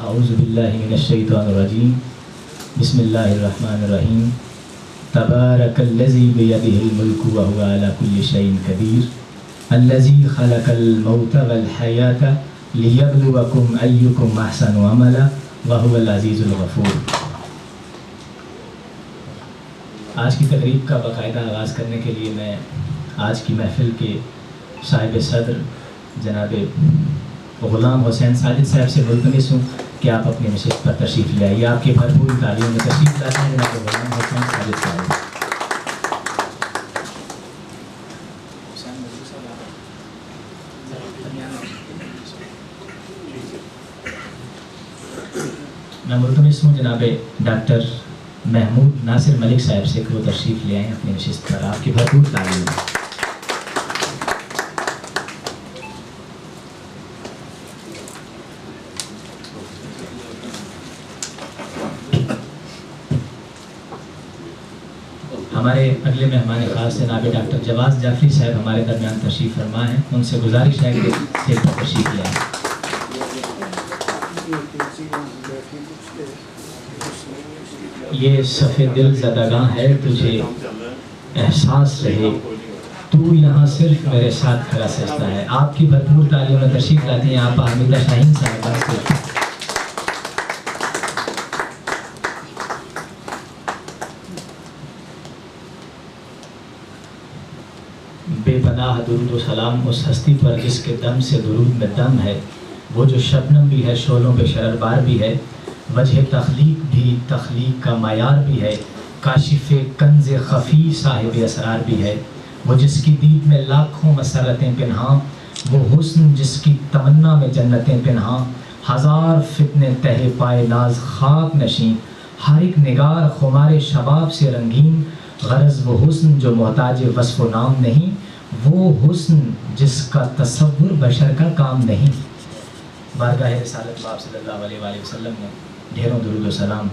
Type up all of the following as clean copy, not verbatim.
اعوذ باللہ من الشیطان الرجیم بسم اللہ الرحمن الرحیم تبارک الذی بیدہ الملک وہو علی کل شیء قدیر الذی خلق الموت والحیاۃ لیبلوکم ایکم احسن عملا وہو العزیز الغفور۔ آج کی تقریب کا باقاعدہ آغاز کرنے کے لیے میں آج کی محفل کے صاحب صدر جناب غلام حسین ساجد صاحب سے ملتمس ہوں کہ آپ اپنی نشست پر تشریف لے آئیے۔ آپ کے بھرپور تعلیم میں تشریف لاتے ہیں جناب غلام حسین ساجد صاحب۔ میں ملتمس ہوں جناب ڈاکٹر محمود ناصر ملک صاحب سے کہ وہ تشریف لے آئیں اپنی نشست پر۔ آپ کی بھرپور تعلیم میں ہمارے اگلے مہمان خاص جناب ڈاکٹر جواز جعفری صاحب ہمارے درمیان تشریف فرما ہیں، ان سے گزارش ہے کہ اسٹیج پر تشریف لے آئیں۔ یہ صف دل زدگاں ہے تجھے احساس رہے، تو یہاں صرف میرے ساتھ کھڑا سجتا ہے۔ آپ کی بھرپور تعلیم میں تشریف لاتی ہیں آپ حمیدہ شاہین صاحبہ سے۔ بے پناہ درود و سلام اس ہستی پر جس کے دم سے درود میں دم ہے، وہ جو شبنم بھی ہے شعلوں پہ شرر بار بھی ہے، وجہ تخلیق بھی تخلیق کا معیار بھی ہے، کاشف کنز خفی صاحب اسرار بھی ہے، وہ جس کی دید میں لاکھوں مسرتیں پنہاں، وہ حسن جس کی تمنا میں جنتیں پنہاں، ہزار فتنے تہہ پائے ناز خاک نشین، ہر ایک نگار خمار شباب سے رنگین، غرض وہ حسن جو محتاج وصف و نام نہیں، وہ حسن جس کا تصور بشر کا کام نہیں۔ بارگاہ رسالت باب صلی اللہ علیہ وآلہ وسلم میں ڈھیروں درود و سلام۔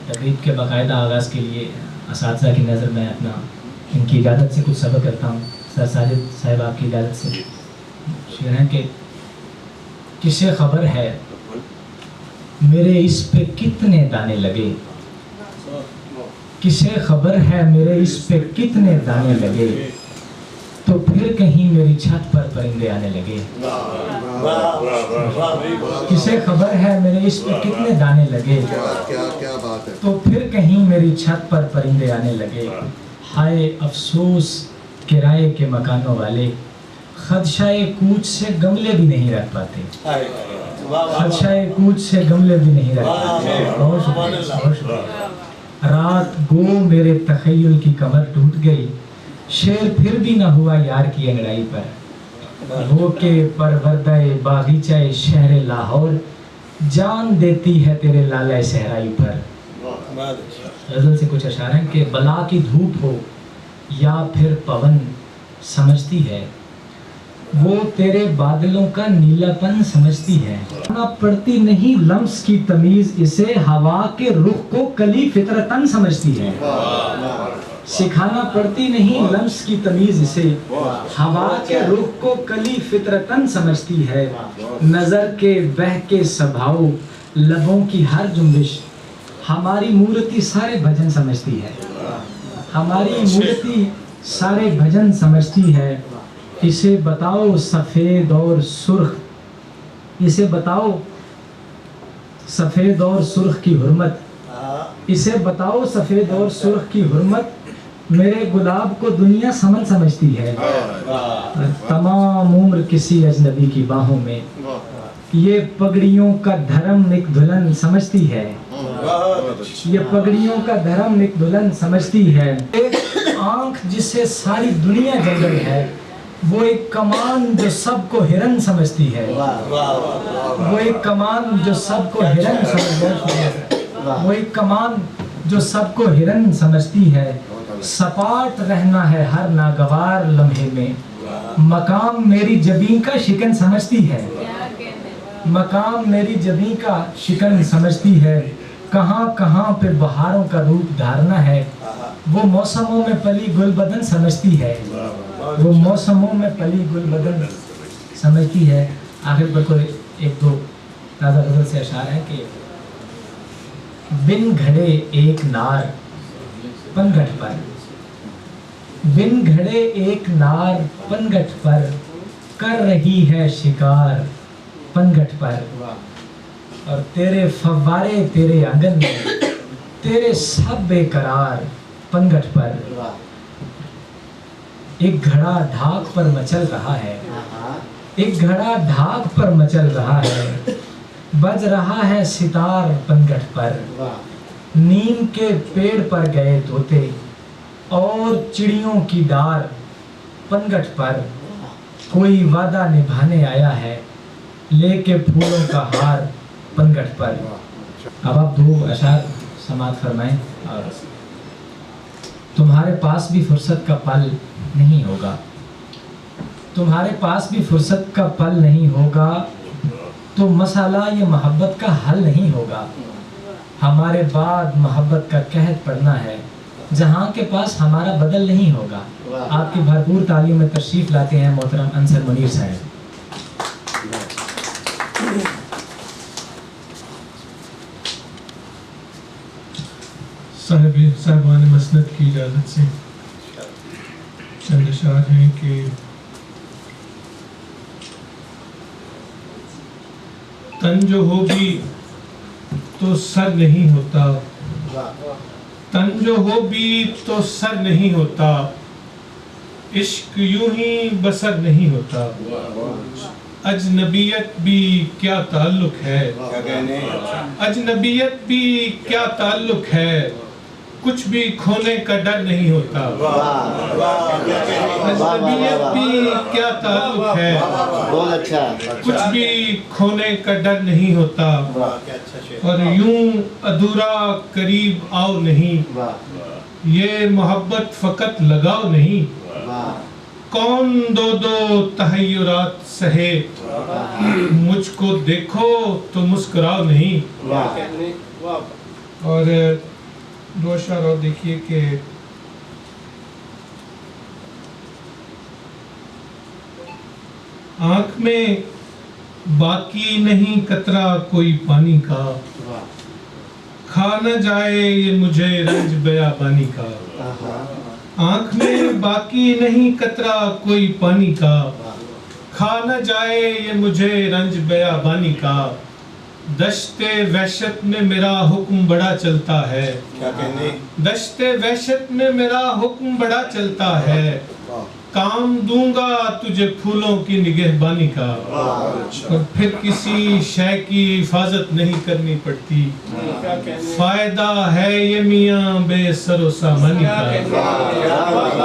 تقریب کے باقاعدہ آغاز کے لیے اساتذہ کی نظر میں اپنا ان کی اجازت سے کچھ سبق کرتا ہوں۔ سر ساجد صاحب آپ کی اجازت سے شعر ہیں کہ کسے خبر ہے میرے اس پہ کتنے دانے لگے، کسے خبر ہے میرے اس پہ کتنے دانے لگے، تو پھر کہیں میری چھت پر پرندے آنے لگے۔ کسے خبر ہے میرے اس پہ کتنے دانے لگے، تو پھر کہیں میری چھت پر پرندے آنے لگے۔ ہائے افسوس کرائے کے مکانوں والے، خدشہ کوچ سے گملے بھی نہیں رکھ پاتے، خدشہ کوچ سے گملے بھی نہیں رکھ پاتے۔ بہت شکریہ، بہت شکریہ۔ رات گو میرے تخیل کی کمر ٹوٹ گئی، شیر پھر بھی نہ ہوا یار کی انگڑائی پر، وہ کہ پروردہ باغیچہ شہر لاہور، جان دیتی ہے تیرے لالہ صحرائی پر۔ غزل سے کچھ اشعار ہیں کہ بلا کی دھوپ ہو یا پھر پون سمجھتی ہے، وہ تیرے بادلوں کا نیلا پن سمجھتی ہے، نہ پڑتی نہیں لمس کی تمیز اسے، ہوا کے رخ کو کلی فطرتن سمجھتی ہے۔ سکھانا پڑتی نہیں لمس کی تمیز اسے، ہوا کے رخ کو کلی فطرتن سمجھتی ہے، نظر کے بہ کے سبھاؤ لبوں کی ہر جنبش، ہماری مورتی سارے بھجن سمجھتی ہے، ہماری مورتی سارے بھجن سمجھتی ہے۔ اسے بتاؤ سفید اور سرخ، اسے بتاؤ سفید اور سرخ کی حرمت، اسے بتاؤ سفید اور سرخ کی حرمت، میرے گلاب کو دنیا سمن سمجھتی ہے، تمام عمر کسی اجنبی کی باہوں میں، یہ پگڑیوں کا دھرم ایک دلہن سمجھتی ہے، یہ پگڑیوں کا دھرم ایک دلہن سمجھتی ہے۔ ایک آنکھ جسے ساری دنیا جنگل ہے، وہ ایک کمان جو سب کو ہرن سمجھتی ہے، وہ ایک کمان جو سب کو ہرن سمجھتی ہے، وہ ایک کمان جو سب کو ہرن سمجھتی ہے۔ سپاٹ رہنا ہے ہر ناگوار لمحے میں، مقام میری جبین کا شکن سمجھتی ہے، مقام میری جبین کا شکن سمجھتی ہے۔ کہاں کہاں پہ بہاروں کا روپ دھارنا ہے، وہ موسموں میں پلی گل بدن سمجھتی ہے، وہ موسموں میں پلی گل بدن سمجھتی ہے۔ آخر پر کوئی ایک دو تازہ غزل سے اشعار ہے کہ بن گھڑے ایک نار پنگھٹ پر، بن گھڑے ایک نار پنگھٹ پر، کر رہی ہے شکار پنگھٹ پر، اور تیرے فوارے تیرے آنگن میں، تیرے سب بے قرار پنگھٹ پر، ایک گھڑا ڈھاک پر مچل رہا ہے، ایک گھڑا ڈھاک پر مچل رہا ہے، بج رہا ہے ستار پنگھٹ پر، نیم کے پیڑ پر گئے طوطے اور چڑیوں کی ڈار پنگھٹ پر، کوئی وعدہ نبھانے آیا ہے لے کے پھولوں کا ہار پنگھٹ پر۔ اب آپ 2 اشعار سماعت فرمائیں۔ اور تمہارے پاس بھی فرصت کا پل نہیں ہوگا، تمہارے پاس بھی فرصت کا پل نہیں ہوگا، تو مسئلہ یہ محبت کا حل نہیں ہوگا، ہمارے بعد محبت کا قحط پڑنا ہے، جہاں کے پاس ہمارا بدل نہیں ہوگا۔ آپ کی بھرپور تعلیم میں تشریف لاتے ہیں محترم انصر منیر صاحب۔ صاحبان مسند کی اجازت سے چند اشعار ہیں کہ تن جو ہوگی تو سر نہیں ہوتا، تن جو ہو بھی تو سر نہیں ہوتا، عشق یوں ہی بسر نہیں ہوتا، اجنبیت بھی کیا تعلق ہے، اجنبیت بھی کیا تعلق ہے، کچھ بھی کھونے کا ڈر نہیں ہوتا، اجنبیت بھی کیا تعلق ہے، کچھ بھی کھونے کا ڈر نہیں ہوتا، اور یوں ادھورا قریب آؤ نہیں، یہ محبت فقط لگاؤ نہیں، کون 2 تحیرات سہے، مجھ کو دیکھو تو مسکراؤ نہیں۔ اور 2 اشعار اور دیکھیے کہ آنکھ میں باقی نہیں قطرہ کوئی پانی کا، کھا نہ جائے یہ مجھے رنج بیابانی کا، آنکھ میں باقی نہیں قطرہ کوئی پانی کا، کھا نہ جائے یہ مجھے رنج بیابانی کا، دشت وحشت میں میرا حکم بڑا چلتا ہے، دشت وحشت میں میرا حکم بڑا چلتا ہے، کام دوں گا تجھے پھولوں کی نگہبانی کا، اور پھر کسی شے کی حفاظت نہیں کرنی پڑتی، فائدہ ہے یہ میاں بے سر و سامانی کا،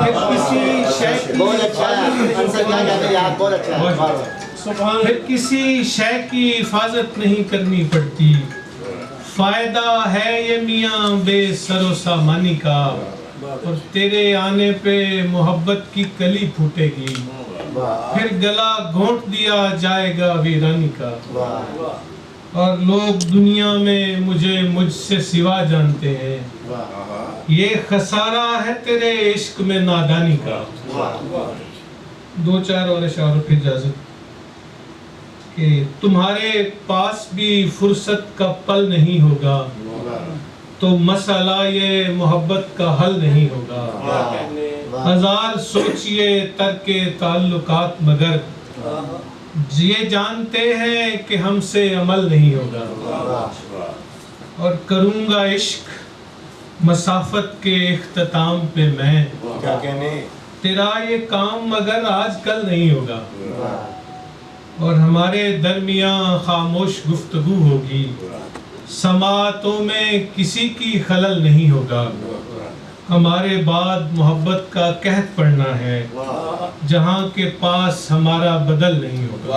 پھر کسی شے پھر کسی شے کی حفاظت نہیں کرنی پڑتی، فائدہ ہے یہ میاں بے سر و سامانی کا، اور تیرے آنے پہ محبت کی کلی پھوٹے گی، پھر گلا گھونٹ دیا جائے گا ویرانی کا، اور لوگ دنیا میں مجھے مجھ سے سوا جانتے ہیں، یہ خسارہ ہے تیرے عشق میں نادانی کا۔ 2-4 اور اشعار پھر اجازت کہ تمہارے پاس بھی فرصت کا پل نہیں ہوگا، تو مسئلہ یہ محبت کا حل نہیں ہوگا، ہزار سوچئے ترک تعلقات مگر یہ جانتے ہیں کہ ہم سے عمل نہیں ہوگا، اور کروں گا عشق مسافت کے اختتام پہ میں، تیرا یہ کام مگر آج کل نہیں ہوگا، اور ہمارے درمیان خاموش گفتگو ہوگی، سماعتوں میں کسی کی خلل نہیں ہوگا، ہمارے بعد محبت کا قحط پڑنا ہے، جہاں کے پاس ہمارا بدل نہیں ہوگا۔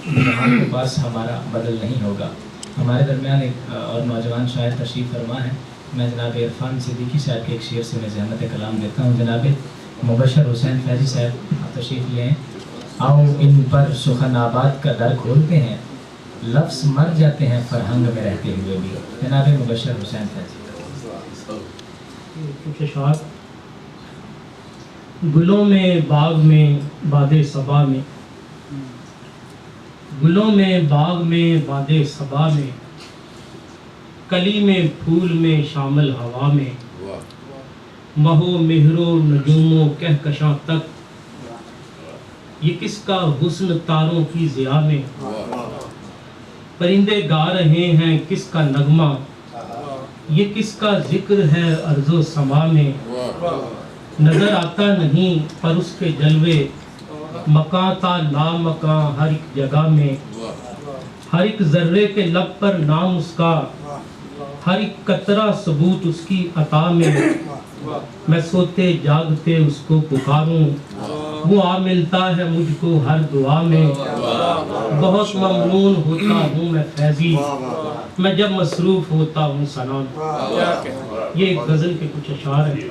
جہاں کے پاس ہمارا بدل نہیں ہوگا۔ ہمارے درمیان ایک اور نوجوان شاعر تشریف فرما ہے، میں جناب عرفان صدیقی صاحب کے ایک شعر سے میں زحمت کلام دیتا ہوں۔ جناب مبشر حسین فیضی صاحب آپ تشریف لے ہیں۔ آؤ ان پر سخن آباد کا در کھولتے ہیں، لفظ مر جاتے ہیں فرہنگ میں رہتے ہوئے بھی۔ جناب مبشر حسین فیضی۔ کچھ اشعار گلوں میں باغ میں باد صبا میں، گلوں میں باغ میں باد صبا میں، کلی میں پھول میں شامل ہوا میں، مہو مہر و نجوم و کہکشاں تک، یہ کس کا حسن تاروں کی ضیاء میں، پرندے گا رہے ہیں کس کا نغمہ، یہ کس کا ذکر ہے ارض و سما میں، نظر آتا نہیں پر اس کے جلوے، مکان تا لا مکان ہر ایک جگہ میں، ہر ایک ذرے کے لب پر نام اس کا، ہر ایک قطرہ ثبوت اس کی عطا میں، میں سوتے جاگتے اس کو پکاروں، وہ آ ملتا ہے مجھ کو ہر دعا میں، بہت ممنون ہوتا ہوں میں فیضی، میں جب مصروف ہوتا ہوں سلام۔ یہ ایک غزل کے کچھ اشعار ہیں۔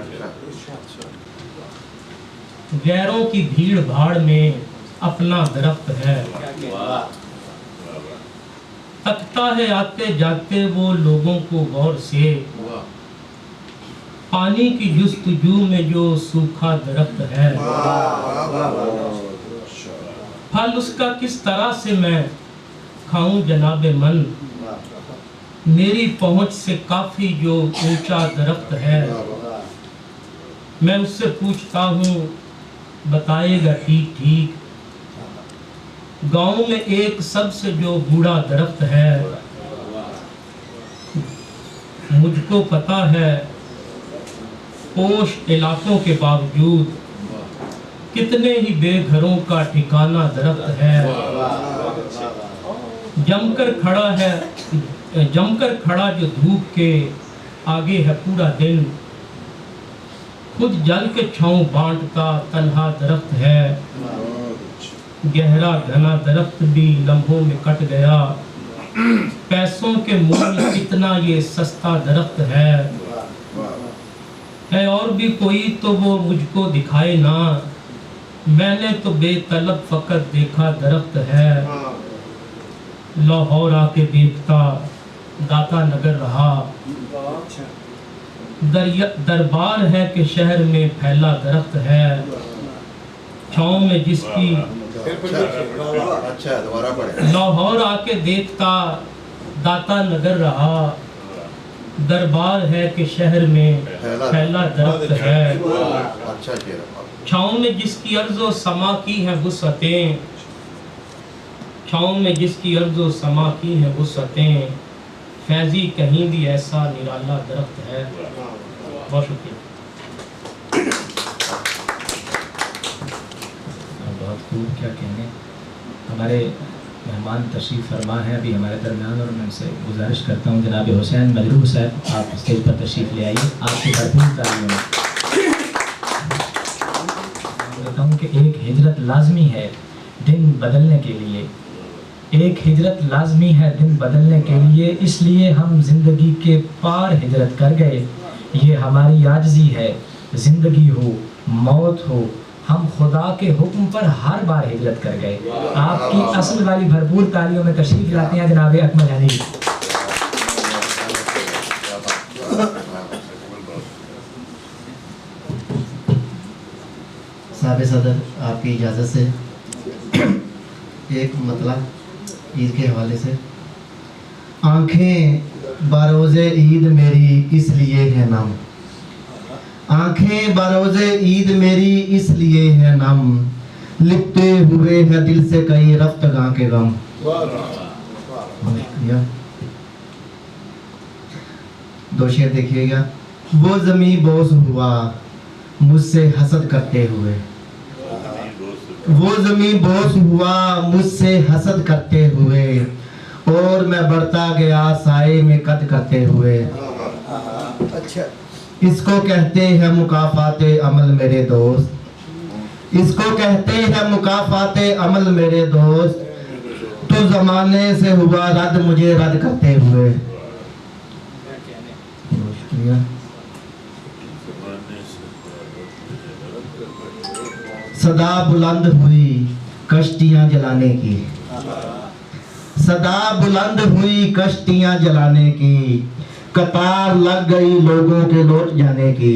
غیروں کی بھیڑ بھاڑ میں اپنا درخت ہے، تکتا ہے آتے جاتے وہ لوگوں کو غور سے، پانی کی جستجو میں جو سوکھا درخت ہے، پھل اس کا کس طرح سے میں کھاؤں جناب من، میری پہنچ سے کافی جو اونچا درخت ہے، میں اس سے پوچھتا ہوں بتائے گا ٹھیک ٹھیک، گاؤں میں ایک سب سے جو بوڑھا درخت ہے، مجھ کو پتا ہے پوش علاقوں کے باوجود کتنے ہی بے گھروں کا ٹھکانہ درخت ہے، جم کر کھڑا جو دھوپ کے آگے ہے پورا دن، خود جل کے چھاؤں بانٹتا تنہا درخت ہے، گہرا گھنا درخت بھی لمحوں میں کٹ گیا، پیسوں کے مول کتنا یہ سستا درخت ہے اور بھی کوئی تو وہ مجھ کو دکھائے نا، میں نے تو بے طلب فقط دیکھا درخت ہے، لاہور آ کے دیکھتا داتا نگر رہا، دربار ہے کہ شہر میں پھیلا درخت ہے، چھاؤں میں جس کی لاہور آ کے دیکھتا داتا نگر رہا، دربار ہے کہ شہر میں پھیلا درخت ہے، چھاؤں میں جس کی ارض و سما کی ہیں وسعتیں، چھاؤں میں جس کی ارض و سما کی ہیں وسعتیں، فیضی کہیں بھی ایسا نرالا درخت ہے۔ بہت شکریہ۔ بہت خوب، کیا کہنے۔ ہمارے مہمان تشریف فرما ہے ابھی ہمارے درمیان، اور میں ان سے گزارش کرتا ہوں جناب حسین مجروح صاحب آپ اسٹیج پر تشریف لے آئیے، آپ کی بھرپور تعلیم کہتا ہوں کہ ایک ہجرت لازمی ہے دن بدلنے کے لیے، ایک ہجرت لازمی ہے دن بدلنے کے لیے، اس لیے ہم زندگی کے پار ہجرت کر گئے، یہ ہماری عاجزی ہے، زندگی ہو موت ہو ہم خدا کے حکم پر ہر بار ہجرت کر گئے۔ آپ کی اصل والی بھرپور تالیوں میں تشریف لاتے ہیں جناب اکمل حنیف۔ صاحب صدر آپ کی اجازت سے ایک مطلع عید کے حوالے سے، آنکھیں بروز عید میری اس لیے ہے نم، آنکھیں بروز عید میری اس لیے ہے نم، لپٹے ہوئے ہیں دل سے کئی رفتگاں کے غم۔ دو شعر دیکھیے گا۔ وہ زمین بوس ہوا مجھ سے حسد کرتے ہوئے، وہ زمین بوس ہوا مجھ سے حسد کرتے ہوئے، اور میں بڑھتا گیا سائے میں قد کرتے ہوئے، اس کو کہتے ہیں مکافات عمل میرے دوست، اس کو کہتے ہیں مکافات عمل میرے دوست، تو زمانے سے ہوا رد مجھے رد کرتے ہوئے۔ صدا بلند ہوئی کشتیاں جلانے کی، صدا بلند ہوئی کشتیاں جلانے کی، قطار لگ گئی لوگوں کے لوٹ جانے کی،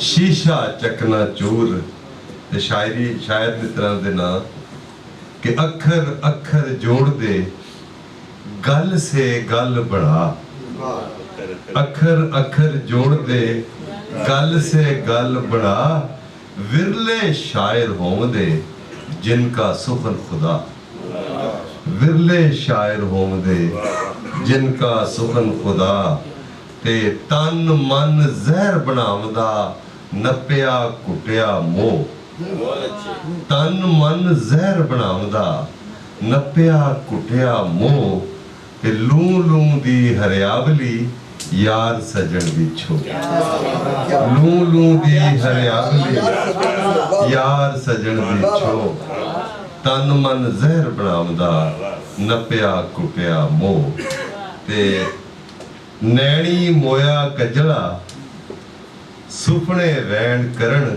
ਸ਼ੀਸ਼ਾ ਚਕਨਾ ਚੂਰ ਤੇ ਸ਼ਾਇਰ ਮਿੱਤਰਾਂ ਦੇ ਨਾਂ ਕਿ ਅੱਖਰ ਅੱਖਰ ਜੋੜ ਦੇ ਗੱਲ ਸੇ ਗੱਲ ਬਣਾ ਅੱਖਰ ਅੱਖਰ ਜੋੜ ਦੇ ਗੱਲ ਸੇ ਗੱਲ ਬਣਾ ਵਿਰਲੇ ਸ਼ਾਇਰ ਹੋਵਦੇ ਜਿਨ ਕਾ ਸੁਖਨ ਖੁਦਾ ਵਿਰਲੇ ਸ਼ਾਇਰ ਹੋਵਦੇ ਜਿਨ ਕਾ ਸੁਖਨ ਖੁਦਾ ਤੇ ਤਨ ਮਨ ਜ਼ਹਿਰ ਬਣਾਵਦਾ ਨੱਪਿਆ ਕੁੱਟਿਆ ਮੋਹ ਤਨ ਮਨ ਜ਼ਹਿਰ ਬਣਾਵਦਾ ਨੱਪਿਆ ਕੁੱਟਿਆ ਮੋਹ ਤੇ ਲੂ ਲੂ ਦੀ ਹਰਿਆਵਲੀ ਯਾਰ ਸਜਣ ਵਿਛੋ ਲੂ ਲੂ ਦੀ ਹਰਿਆਵਲੀ ਯਾਰ ਸਜਣ ਵਿਛੋ ਤਨ ਮਨ ਜ਼ਹਿਰ ਬਣਾਵਦਾ ਨੱਪਿਆ ਕੁੱਟਿਆ ਮੋਹ ਤੇ ਨੈਣੀ ਮੋਇਆ ਕਜਲਾ ਸੁਪਨੇ ਵੈਣ ਕਰਨ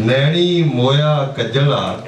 ਨੈਣੀ ਮੋਇਆ ਕਜਲਾ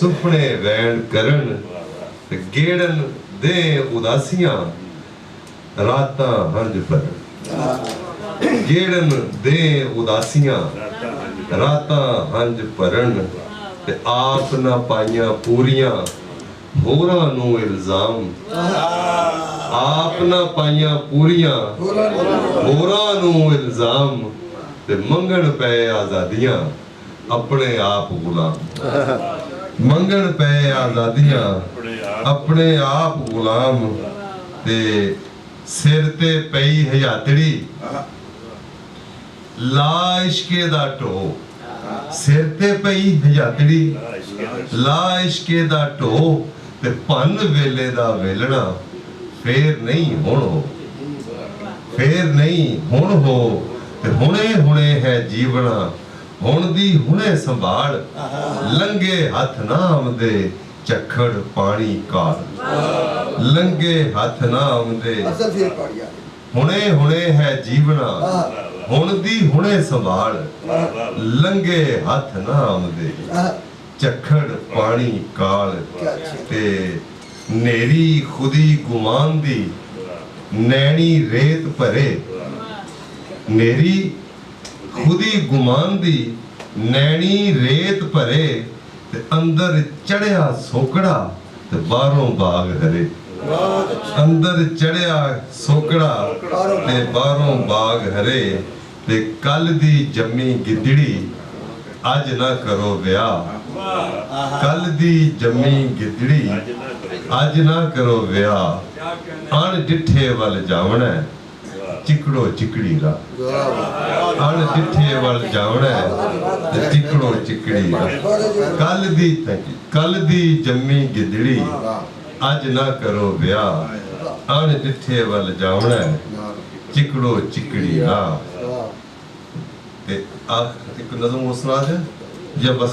ਸੁਪਨੇ ਵੈਣ ਕਰਨ ਤੇ ਗੇੜਨ ਦੇ ਉਦਾਸੀਆਂ ਰਾਤਾਂ ਹੰਝ ਭਰਨ ਗੇੜਨ ਦੇ ਉਦਾਸੀਆਂ ਰਾਤਾਂ ਹੰਝ ਭਰਨ ਤੇ ਆਪ ਨਾ ਪਾਈਆਂ ਪੂਰੀਆਂ ਹੋਰਾਂ ਨੂੰ ਇਲਜ਼ਾਮ ਆਪ ਨਾ ਪਾਈਆਂ ਪੂਰੀਆਂ ਹੋਰਾਂ ਨੂੰ ਇਲਜ਼ਾਮ ਤੇ ਮੰਗਣ ਪਏ ਆਜ਼ਾਦੀਆਂ ਆਪਣੇ ਆਪ ਗੁਲਾਮ ਮੰਗਣ ਪਏ ਆਜ਼ਾਦੀਆਂ ਆਪਣੇ ਆਪ ਗੁਲਾਮ ਤੇ ਸਿਰ ਤੇ ਪਈ ਹਯਾਤੜੀ ਲਾ ਇਸ਼ਕੇ ਦਾ ਢੋ ਸਿਰ ਤੇ ਪਈ ਹਯਾਤੜੀ ਲਾ ਇਸ਼ਕੇ ਦਾ ਢੋ ਤੇ ਭੰਨ ਵੇਲੇ ਦਾ ਵੇਲਣਾ ਫੇਰ ਨਹੀਂ ਹੁਣ ਹੋ ਫੇਰ ਨਹੀਂ ਹੁਣ ਹੋ ਤੇ ਹੁਣੇ ਹੁਣੇ ਹੈ ਜੀਵਣਾ ਹੁਣ ਦੀ ਹੁਣੇ ਸੰਭਾਲ ਲੰਗੇ ਹੱਥ ਨਾ ਆਉਂਦੇ ਝੱਖੜ ਪਾਣੀ ਕਾਲ ਲੰਗੇ ਹੱਥ ਨਾ ਆਉਂਦੇ ਹੁਣੇ ਹੁਣੇ ਹੈ ਜੀਵਣਾ ਹੁਣ ਦੀ ਹੁਣੇ ਸੰਭਾਲ ਲੰਗੇ ਹੱਥ ਨਾ ਆਉਂਦੇ ਝੱਖੜ ਪਾਣੀ ਕਾਲ ਤੇ ਨੇਰੀ ਖੁਦੀ ਗੁਮਾਨ ਦੀ ਨੈਣੀ ਰੇਤ ਭਰੇ ਨੇਰੀ ਖੁਦੀ ਗੁਮਾਨ ਦੀ ਨੈਣੀ ਰੇਤ ਭਰੇ ਤੇ ਅੰਦਰ ਚੜਿਆ ਸੋਕੜਾ ਤੇ ਬਾਹਰੋਂ ਬਾਗ ਹਰੇ ਅੰਦਰ ਚੜਿਆ ਸੋਕੜਾ ਤੇ ਬਾਹਰੋਂ ਬਾਗ ਹਰੇ ਤੇ ਕੱਲ ਦੀ ਜੰਮੀ ਗਿੱਦੜੀ ਅੱਜ ਨਾ ਕਰੋ ਵਿਆਹ ਕੱਲ ਦੀ ਜੰਮੀ ਗਿੱਦੜੀ ਅੱਜ ਨਾ ਕਰੋ ਵਿਆਹ ਅਣ ਡਿੱਠੇ ਵੱਲ ਜਾਵਣਾ ਚਿਕੜੋ ਚਿਕੜੀ ਦਾ ਅਣ ਡਿੱਠੇ ਵੱਲ ਜਾਵਣਾ ਤੇ ਚਿਕੜੋ ਚਿਕੜੀ ਦਾ ਕੱਲ ਦੀ ਜੰਮੀ ਗਿੱਦੜੀ ਅੱਜ ਨਾ ਕਰੋ ਵਿਆਹ ਅਣ ਡਿੱਠੇ ਵੱਲ ਜਾਵਣਾ ਚਿਕੜੋ ਚਿਕੜੀ ਦਾ ਤੇ ਆਹ ਇੱਕ ਨਜ਼ਮ ਸੁਣਾ ਦੇ ਜਾਂ ਬਸ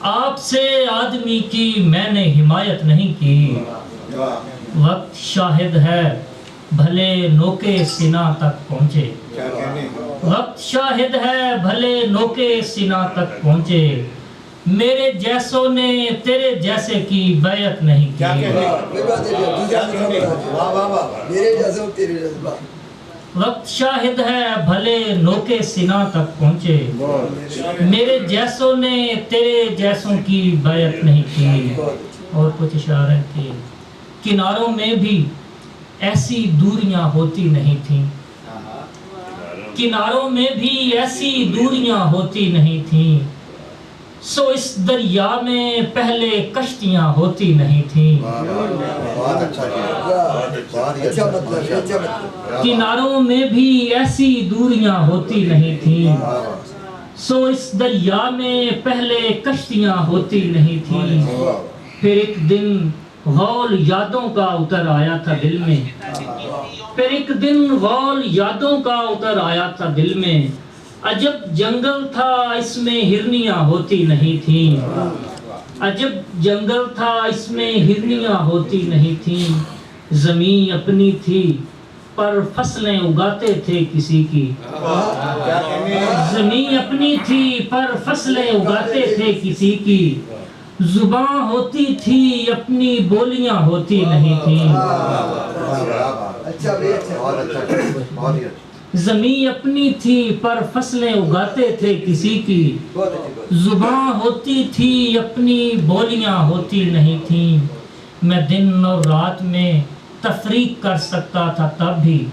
آپ سے آدمی کی میں نے حمایت نہیں کی، وقت شاہد ہے بھلے نوکے سینہ تک پہنچے، وقت شاہد ہے بھلے نوکے سینہ تک پہنچے، میرے جیسوں نے تیرے جیسے کی بیعت نہیں کی، وقت شاہد ہے بھلے نوکے سینہ تک پہنچے، میرے جیسوں نے تیرے جیسوں کی بیعت نہیں کی۔ اور کچھ اشارے کی کناروں میں بھی ایسی دوریاں ہوتی نہیں تھیں، کناروں میں بھی ایسی دوریاں ہوتی نہیں تھیں، سو اس دریا میں پہلے کشتیاں ہوتی نہیں تھیں، کناروں میں بھی ایسی دوریاں ہوتی نہیں تھیں، سو اس دریا میں پہلے کشتیاں ہوتی نہیں تھیں۔ پھر ایک دن غول یادوں کا اتر آیا تھا دل میں، پھر ایک دن غول یادوں کا اتر آیا تھا دل میں، عجب جنگل تھا اس میں ہرنیاں ہوتی نہیں تھیں، عجب جنگل تھا اس میں ہرنیاں ہوتی نہیں تھیں، زمین اپنی تھی پر فصلیں اگاتے تھے کسی کی، زمین اپنی تھی پر فصلیں اگاتے تھے کسی کی، زباں ہوتی تھی اپنی بولیاں ہوتی نہیں تھیں، زمین اپنی تھی پر فصلیں اگاتے تھے کسی کی، زباں ہوتی تھی اپنی بولیاں ہوتی نہیں تھیں، میں دن اور رات میں تفریق کر سکتا تھا تب بھی،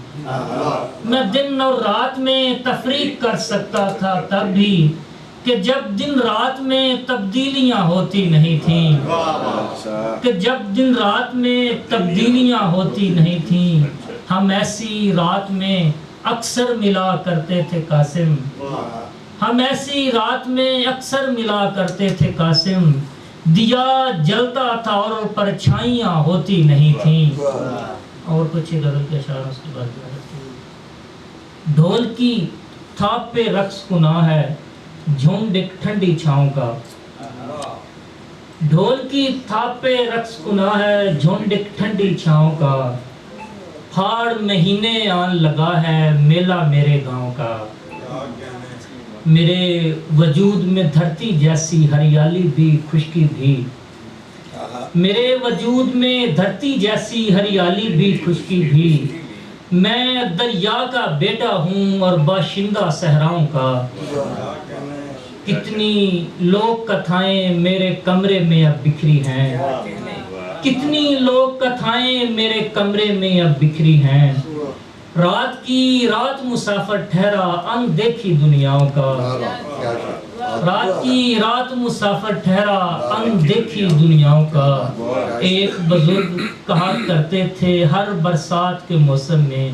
میں دن اور رات میں تفریق کر سکتا تھا تب بھی، کہ جب دن رات میں تبدیلیاں ہوتی نہیں تھیں، کہ جب دن رات میں تبدیلیاں ہوتی نہیں تھیں، ہم ایسی رات میں اکثر ملا کرتے تھے قاسم، ہم ایسی رات میں اکثر ملا کرتے تھے قاسم، دیا جلتا تھا اور پرچھائیاں ہوتی نہیں تھیں۔ اور کچھ غزل کے اشعار اس کے بعد، ڈھول کی تھاپ پہ رقص گناہ ہے جھنڈ ایک ٹھنڈی چھاؤں کا، ڈھول کی تھاپ پہ رقص گناہ ہے جھنڈ ایک ٹھنڈی چھاؤں کا، پھاڑ مہینے آن لگا ہے میلہ میرے گاؤں کا، میرے وجود میں دھرتی جیسی ہریالی بھی خشکی بھی، میرے وجود میں دھرتی جیسی ہریالی بھی خشکی بھی، میں دریا کا بیٹا ہوں اور باشندہ صحراؤں کا، کتنی لوک کتھائیں میرے کمرے میں اب بکھری ہیں، کتنی لوک کتھائیں میرے کمرے میں اب بکھری ہیں، رات کی رات مسافر ٹھہرا ان دیکھی دنیاؤں کا، رات کی رات مسافر ٹھہرا ان دیکھی دنیاؤں کا، ایک بزرگ کہا کرتے تھے ہر برسات کے موسم میں،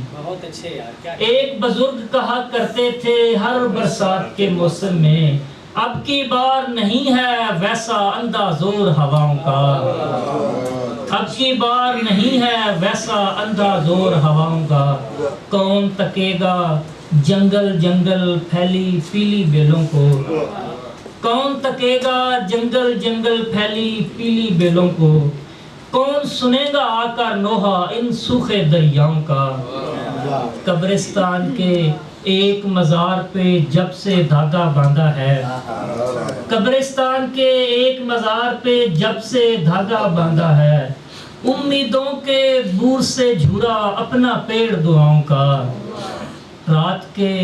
ایک بزرگ کہا کرتے تھے ہر برسات کے موسم میں، اب کی بار نہیں ہے ویسا انداز اور ہواؤں کا، اب کی بار نہیں ہے ویسا انداز اور ہواؤں کا، کون تکے گا جنگل جنگل پھیلی پیلی بیلوں کو، کون تکے گا جنگل جنگل پھیلی پیلی بیلوں کو، کون سنے گا آ کر نوحہ ان سوکھے دریاؤں کا، قبرستان کے ایک مزار پہ جب سے دھاگا باندھا ہے، قبرستان کے ایک مزار پہ جب سے دھاگا باندھا ہے، امیدوں کے بور سے جھورا اپنا پیڑ دعاؤں کا، رات کے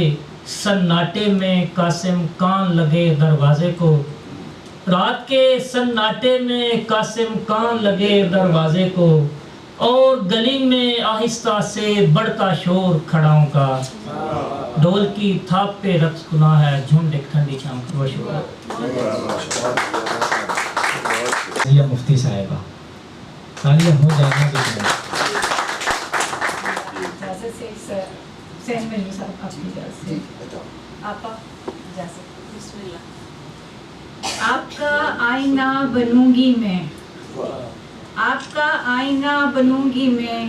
سناٹے میں قاسم کان لگے دروازے کو، رات کے سناٹے میں قاسم کان لگے دروازے کو، اور گلی میں آہستہ سے بڑھتا شور کھڑاؤں کا، ڈھول کی تھاپ پہ رقص گناہ ہے جھنڈ ایک ٹھنڈی چھاؤں کا۔ بہت شکریہ مفتی صاحبہ، تالیاں ہو جائیں گے۔ آپ کا آئینہ بنوں گی میں، آپ کا آئینہ بنوں گی میں،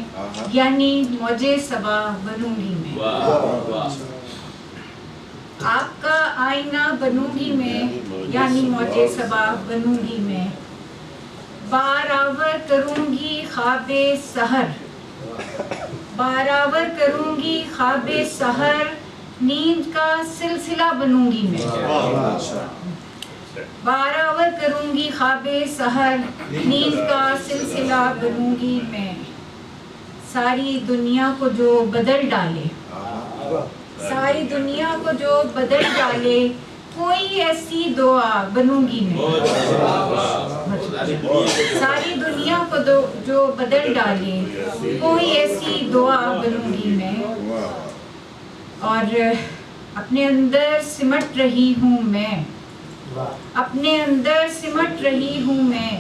یعنی موجے صبا بنوں گی میں، آپ کا آئینہ بنوں گی میں یعنی موج صبا بنوں گی میں بارآور کروں گی خواب سحر بارآور کروں گی خواب سحر نیند کا سلسلہ بنوں گی میں بارآور کروں گی خواب سحر نیند کا سلسلہ بنوں گی میں ساری دنیا کو جو بدل ڈالے ساری دنیا کو جو بدل ڈالے کوئی ایسی دعا بنوں گی میں ساری دنیا کو جو بدل ڈالے کوئی ایسی دعا بنوں گی میں اور اپنے اندر سمٹ رہی ہوں میں اپنے اندر سمٹ رہی ہوں میں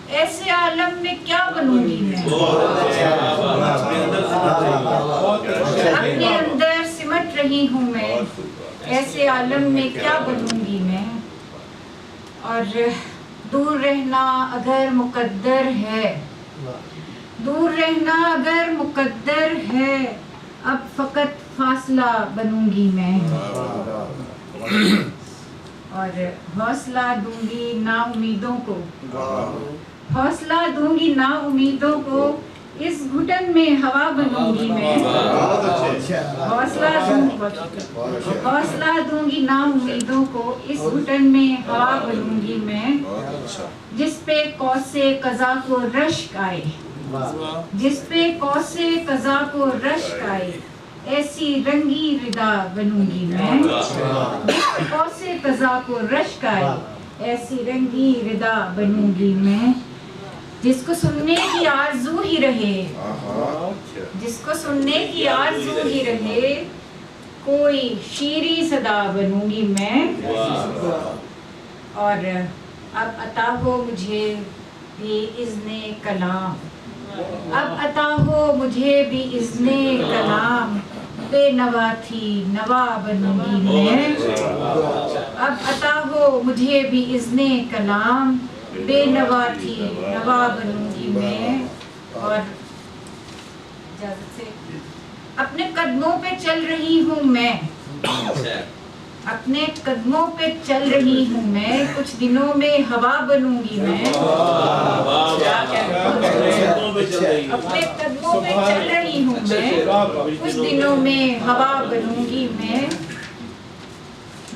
ایسے عالم میں کیا بنوں گی میں اپنے اندر سمٹ رہی ہوں میں ایسے عالم میں کیا بنوں گی میں اور دور رہنا اگر مقدر ہے دور رہنا اگر مقدر ہے اب فقط فاصلہ بنوں گی میں اور حوصلہ دوں گی نا امیدوں کو حوصلہ دوں گی نا امیدوں کو اس گھٹن میں ہوا بنوں گی میں حوصلہ دوں گی نا امیدوں کو اس گھٹن میں ہوا بنوں گی میں جس پہ قوس قضا کو رشک آئے جس پہ قوس قضا کو رشک آئے ایسی رنگی ردا بنوں گی میں جس پہ قوس قضا کو رشک آئے ایسی رنگی ردا بنوں گی میں جس کو سننے کی آرزو ہی رہے جس کو سننے کی آرزو ہی رہے کوئی شیریں صدا بنوں گی میں اور اب عطا ہو مجھے بھی اذن کلام اب عطا ہو مجھے بھی اذن کلام بے نوا تھی نوا بنوں گی میں اب عطا ہو مجھے بھی اذن کلام بے نوا تھی نوا بنوں گی میں اور اجازت سے اپنے قدموں پہ چل رہی ہوں میں اپنے قدموں پہ چل رہی ہوں میں کچھ دنوں میں ہوا بنوں گی میں اپنے قدموں پہ چل رہی ہوں میں کچھ دنوں میں ہوا بنوں گی میں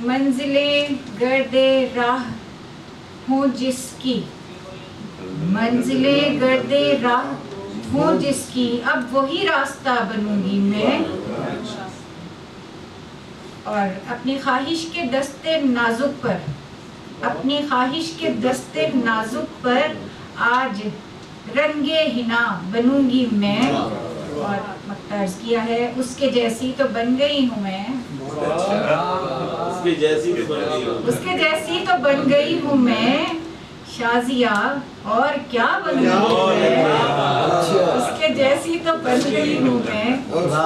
منزلیں گرد راہ ہوں جس کی منزلیں گرد راہ ہوں جس کی اب وہی راستہ بنوں گی میں اور اپنی خواہش کے دستے نازک پر اپنی خواہش کے دستے نازک پر آج رنگے ہنا بنوں گی میں اور مقترض کیا ہے اس کے جیسی تو بن گئی ہوں میں اس کے جیسی تو بن گئی ہوں میں شازیہ اور کیا بنوں گی میں اس کے جیسی تو بن گئی ہوں میں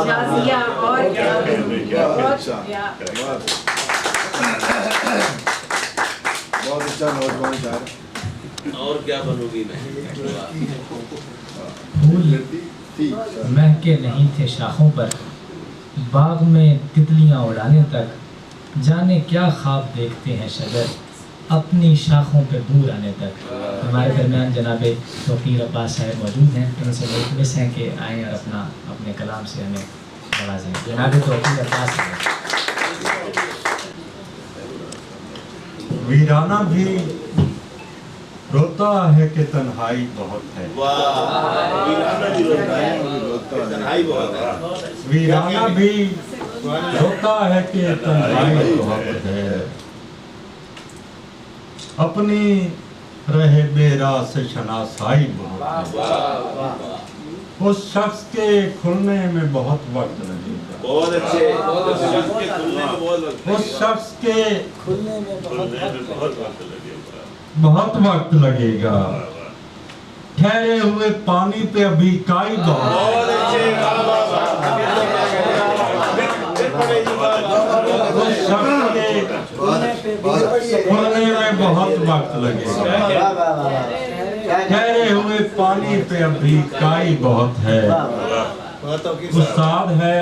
شازیہ اور کیا بنوں گی بہت شکریہ بہت اچھا نوجوان شاعر اور کیا بنوں گی میں پھول مہکے نہیں تھے شاخوں پر باغ میں تتلیاں اڑانے تک جانے کیا خواب دیکھتے ہیں شجر اپنی شاخوں پہ بور آنے تک ہمارے درمیان جناب توقیر عباس صاحب موجود ہیں ان سے ملتمس ہیں کہ آئیں اور اپنے کلام سے ہمیں نوازیں جناب توقیر عباس صاحب ویرانہ بھی روتا ہے کہ تنہائی بہت ہے ویرانہ بھی روتا ہے کہ تنہائی بہت ہے اپنی رہے بے راہ سے شناسائی بہت ہے اس شخص کے کھلنے میں بہت وقت لگے گا بہت اچھے اس شخص کے کھلنے میں بہت وقت لگے گا بہت وقت لگے گا ٹھہرے ہوئے پانی پہ ابھی کائی بہت اس شخص کے کھلنے میں بہت وقت لگے گا ٹھہرے ہوئے پانی پہ ابھی کائی بہت ہے استاد ہے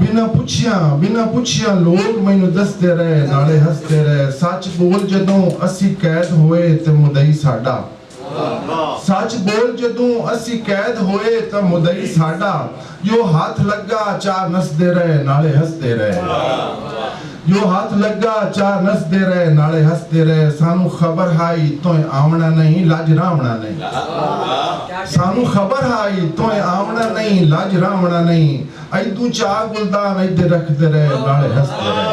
ਬਿਨਾ ਪੁੱਛਿਆ ਲੋਕ ਮੈਨੂੰ ਦੱਸਦੇ ਰਹੇ ਨਾਲੇ ਹੱਸਦੇ ਰਹੇ ਸੱਚ ਬੋਲ ਜਦੋਂ ਅਸੀਂ ਕੈਦ ਹੋਏ ਤੇ ਮੁਦਈ ਸਾਡਾ ਸੱਚ ਬੋਲ ਜਦੋਂ ਅਸੀਂ ਕੈਦ ਹੋਏ ਤਾਂ ਮੁਦਈ ਸਾਡਾ ਜੋ ਹੱਥ ਲੱਗਾ ਚਾਰ ਨੱਸਦੇ ਰਹੇ ਨਾਲੇ ਹੱਸਦੇ ਰਹੇ ਜੋ ਹੱਥ ਲੱਗਾ ਚਾਰ ਨੱਸਦੇ ਰਹੇ ਨਾਲੇ ਹੱਸਦੇ ਰਹੇ ਸਾਨੂੰ ਖਬਰ ਹਾਈ ਤੋਏ ਆਵਣਾ ਨਹੀਂ ਲਾਜ ਰਾਵਣਾ ਨਹੀਂ ਸਾਨੂੰ ਖਬਰ ਹਾਈ ਤੋਏ ਆਵਣਾ ਨਹੀਂ ਲਾਜ ਰਾਵਣਾ ਨਹੀਂ ਐਦੂ ਚਾਰ ਗੁਲਦਾਨ ਇੱਧੇ ਰੱਖਦੇ ਰਹੇ ਨਾਲੇ ਹੱਸਦੇ ਰਹੇ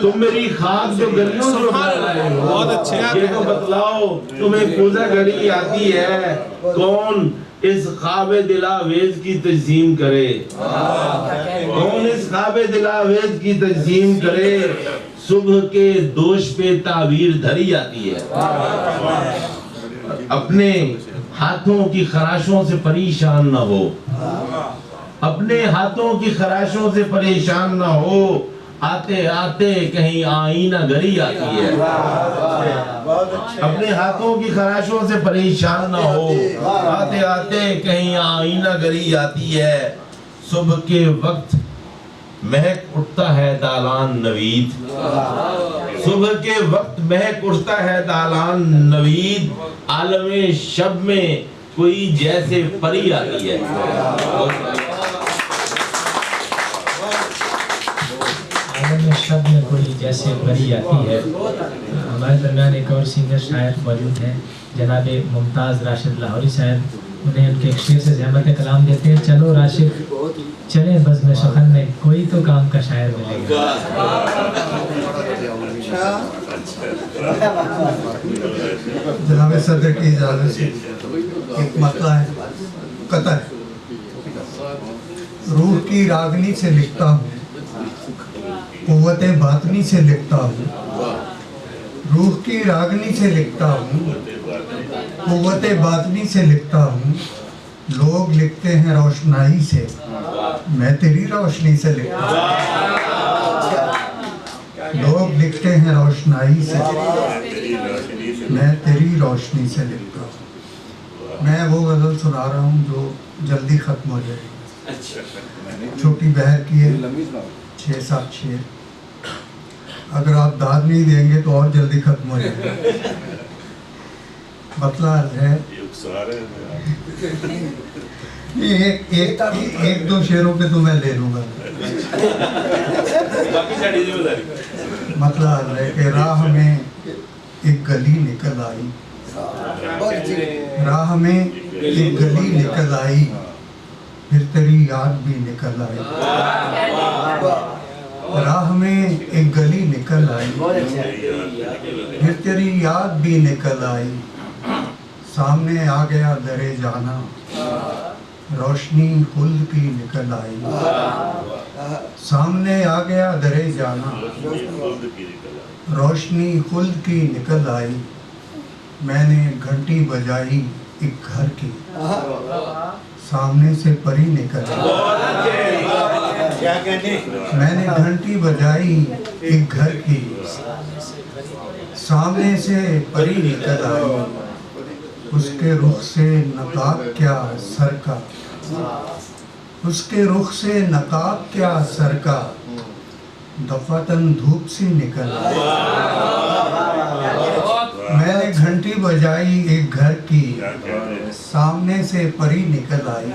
تم میری خاک جو گلیوں سے اٹھا رہے ہو، بہت اچھے یہ تو بتلاؤ تمہیں کوزہ گھڑی آتی ہے، کون اس خواب دلاویز کی تجسیم کرے، کون اس خواب دلاویز کی تجسیم کرے، صبح کے دوش پہ تعبیر دھری آتی ہے، اپنے ہاتھوں کی خراشوں سے پریشان نہ ہو، اپنے ہاتھوں کی خراشوں سے پریشان نہ ہو، آتے آتے کہیں آئینہ گری آتی ہے، اپنے ہاتھوں کی خراشوں سے پریشان نہ ہو، آتے آتے کہیں آئینہ گری آتی ہے، صبح کے وقت مہک اٹھتا ہے دالان نوید، صبح کے وقت مہک اٹھتا ہے دالان نوید، عالم شب میں کوئی جیسے پری آتی ہے۔ عالم شب میں کوئی جیسے پری آتی ہے۔ ہمارے درمیان ایک اور سینگر شاعر موجود ہیں جناب ممتاز راشد لاہوری صاحب، انہیں ان کے ایک شعر سے زحمت کلام دیتے ہیں۔ چلو راشد چلیں بزم سخن میں، کوئی تو کام کا شاعر ملے گا۔ جناب صدر کی اجازت سے ایک مسئلہ ہے، قطع روح کی راگنی سے لکھتا ہوں، قوت باطنی سے لکھتا ہوں، روح کی راگنی سے لکھتا ہوں، قوت باطنی سے لکھتا ہوں، لوگ لکھتے ہیں روشنائی سے، میں تیری روشنی سے لکھتا ہوں، لوگ لکھتے ہیں روشنائی سے، میں تیری روشنی سے لکھتا ہوں۔ میں وہ غزل سنا رہا ہوں جو جلدی ختم ہو جائے گی، چھوٹی بہر کی ہے، 6-7 شعر، اگر آپ داد نہیں دیں گے تو اور جلدی ختم ہو جائے گا۔ مطلب ہے ایک دو شعروں پہ تو میں لے لوں گا۔ مطلب ہے کہ راہ میں ایک گلی نکل آئی، راہ میں ایک گلی نکل آئی، پھر تیری یاد بھی نکل آئی، راہ میں ایک گلی نکل آئی، پھر تیری یاد بھی نکل آئی، سامنے آ گیا درے جانا، روشنی خلد کی نکل آئی، سامنے آ گیا درے جانا، روشنی خلد کی نکل آئی، میں نے گھنٹی بجائی ایک گھر کی، سامنے سے پری نکل آئی، میں نے گھنٹی بجائی ایک گھر کی، سامنے سے پری نکل آئی، اس کے رخ سے نقاب کیا سر کا، اس کے رخ سے نقاب کیا سر کا، دفعتاً دھوپ سی نکل آئی، میں نے گھنٹی بجائی ایک گھر کی، سامنے سے پری نکل آئی،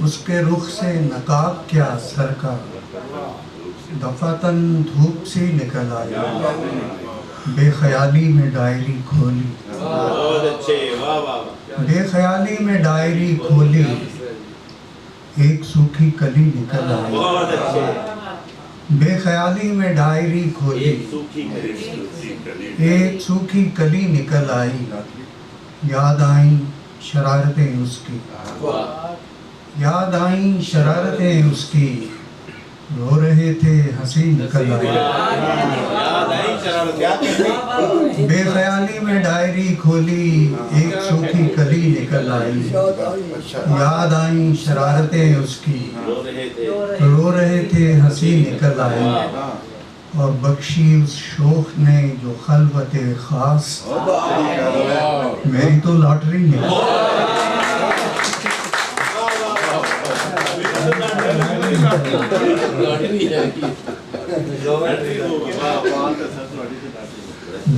اس کے رخ سے نقاب کیا سر کا، دفعتاً دھوپ سی نکل آئی، بے خیالی میں ڈائری کھولی، بے خیالی میں ڈائری کھولی، ایک سوکھی کلی نکل آئی، بے خیالی میں ڈائری کھولی، ایک سوکھی کلی نکل آئی، یاد آئیں شرارتیں اس کی، یاد آئیں شرارتیں اس کی، رو رہے تھے ہنسی نکل آئی، بے خیالی میں ڈائری کھولی، ایک سوکھی کلی نکل آئی، یاد آئیں شرارتیں اس کی، رو رہے تھے ہنسی نکل آئی، اور بخشی اس شوخ نے جو خلوت خاص، میری تو لاٹری نکل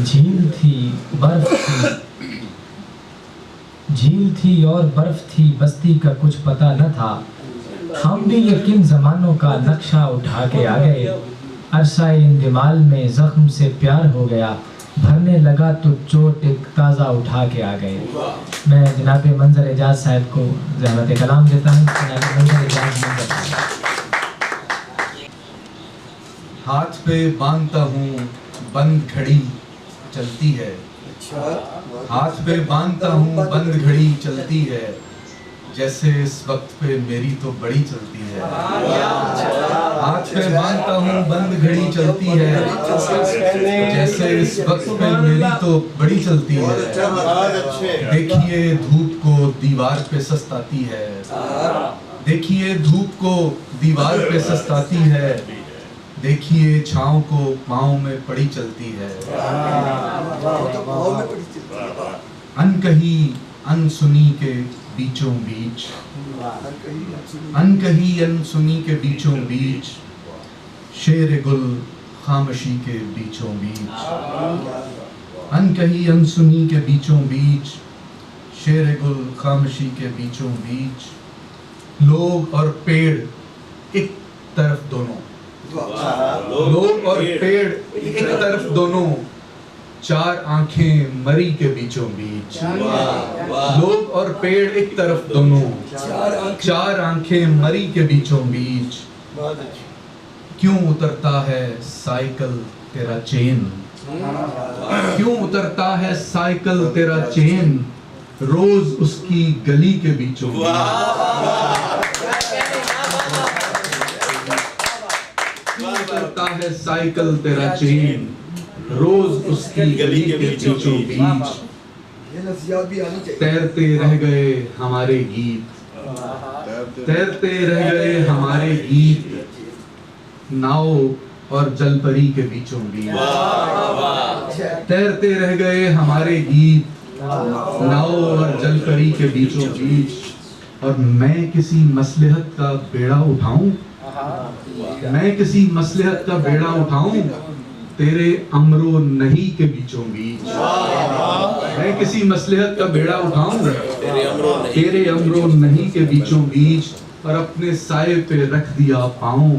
جھیل تھی برف تھی، جھیل تھی اور برف تھی، بستی کا کچھ پتہ نہ تھا، ہم بھی یہ کن زمانوں کا نقشہ اٹھا کے آ گئے، عرصہ اندمال میں زخم سے پیار ہو گیا، بھرنے لگا تو چوٹ ایک تازہ اٹھا کے آ گئے۔ میں جناب منظر اعجاز صاحب کو زحمت کلام دیتا ہوں۔ جناب منظر اعجاز ہاتھ پہ باندھتا ہوں بند گھڑی چلتی ہے، ہاتھ پہ باندھتا ہوں بند گھڑی چلتی ہے، جیسے اس وقت پہ میری تو بڑی چلتی ہے، ہاتھ پہ باندھتا ہوں بند گھڑی چلتی ہے، جیسے اس وقت پہ میری تو بڑی چلتی ہے، دیکھیے دھوپ کو دیوار پہ سستاتی ہے، دیکھیے دھوپ کو دیوار پہ سستاتی ہے، دیکھیے چھاؤں کو پاؤں میں پڑی چلتی ہے، ان کہی ان سنی کے بیچوں بیچ، ان کہی ان سنی کے بیچوں بیچ، شیر گل خاموشی کے بیچوں بیچ، ان کہی ان سنی کے بیچوں بیچ، شیر گل خاموشی کے بیچوں بیچ، لوگ اور پیڑ ایک طرف دونوں، لوگ اور پیڑ ایک طرف دونوں، چار آنکھیں مری کے بیچوں بیچ، لوگ اور پیڑ ایک طرف دونوں، چار آنکھیں مری کے بیچوں بیچ، کیوں اترتا ہے سائیکل تیرا چین، کیوں اترتا ہے سائیکل تیرا چین، روز اس کی گلی کے بیچوں بیچ، کیوں اترتا ہے سائیکل تیرا چین، روز اس کی گلی کے بیچوں بیچ، تیرتے رہ گئے ہمارے گیت، تیرتے رہ گئے ہمارے گیت، ناؤ اور جل پری کے بیچوں بیچ، تیرتے رہ گئے ہمارے گیت، ناؤ اور جل پری کے بیچوں بیچ، اور میں کسی مصلحت کا بیڑا اٹھاؤں، میں کسی مصلحت کا بیڑا اٹھاؤں، تیرے امر و نہی کے بیچوں بیچ، میں کسی مصلحت کا بیڑا اٹھاؤں، تیرے امر و نہی کے بیچوں بیچ، اور اپنے سائے پہ رکھ دیا پاؤں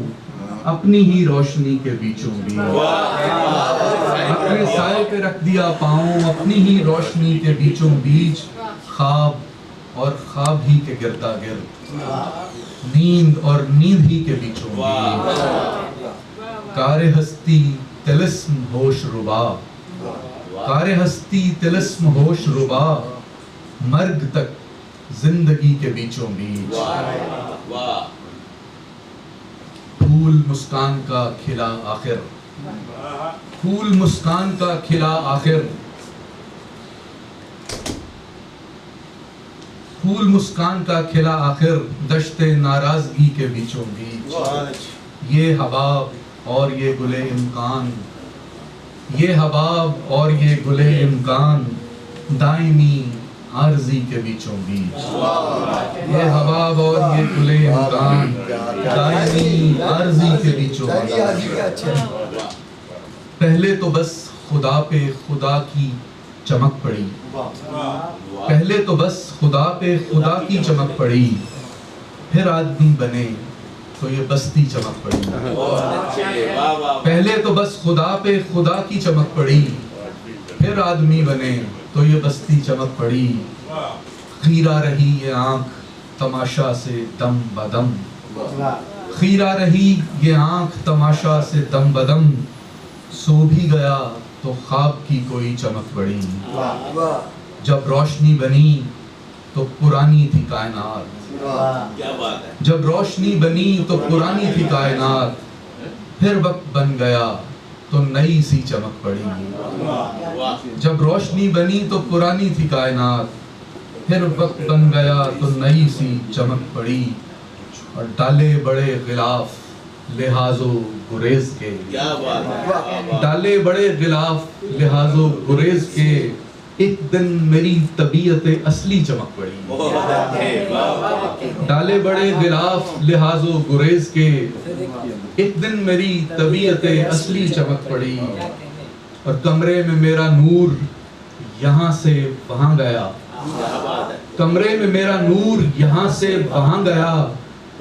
اپنی ہی روشنی کے بیچوں بیچ، اپنے سائے پہ رکھ دیا پاؤں اپنی ہی روشنی کے بیچوں بیچ، خواب اور خواب ہی کے گردا گرد، نیند اور نیند ہی کے بیچوں بیچ، کار ہستی طلسم ہوش ربا، کار ہستی طلسم ہوش ربا، مرگ تک زندگی کے بیچوں بیچ، پھول مسکان کا کھلا آخر، پھول مسکان کا کھلا آخر، پھول مسکان کا کھلا آخر، دشت ناراضگی کے بیچوں بیچ، یہ حباب اور یہ گلے امکان، یہ حباب اور یہ گلے امکان، دائمی عارضی کے بیچوں بیچ، یہ حباب اور یہ گلے امکان، دائمی عارضی کے بیچوں بیچ، پہلے تو بس خدا پہ خدا کی چمک پڑی، پہلے تو بس خدا پہ خدا کی چمک پڑی، پھر آدمی بنے تو یہ بستی چمک پڑی، پہلے تو بس خدا پہ خدا کی چمک پڑی، پھر آدمی بنے تو یہ بستی چمک پڑی، خیرہ رہی یہ آنکھ تماشا سے دم بدم، خیرہ رہی یہ آنکھ تماشا سے دم بدم، سو بھی گیا تو خواب کی کوئی چمک پڑی، جب روشنی بنی تو پرانی تھی کائنات، جب روشنی بنی تو پرانی تھی کائنات، پھر وقت بن گیا تو نئی سی چمک پڑی، جب روشنی بنی تو پرانی تھی کائنات، پھر وقت بن گیا تو نئی سی چمک پڑی، اور ڈالے بڑے غلاف لحاظ و گریز کے، ڈالے بڑے غلاف لحاظ و گریز کے، ایک دن میری طبیعت اصلی چمک پڑی، ڈالے بڑے غلاف لحاظ و گریز کے، ایک دن میری طبیعت اصلی چمک پڑی، اور کمرے میں میرا نور یہاں سے وہاں گیا، کمرے میں میرا نور یہاں سے وہاں گیا،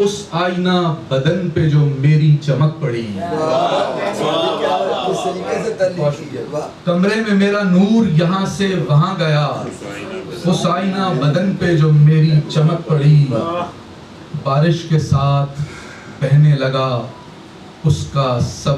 اس آئینہ بدن پہ جو میری چمک پڑی، کمرے میں میرا نور یہاں سے وہاں گیا، اس آئینہ بدن پہ جو میری چمک پڑی، بارش کے ساتھ بہنے لگا اس کا سب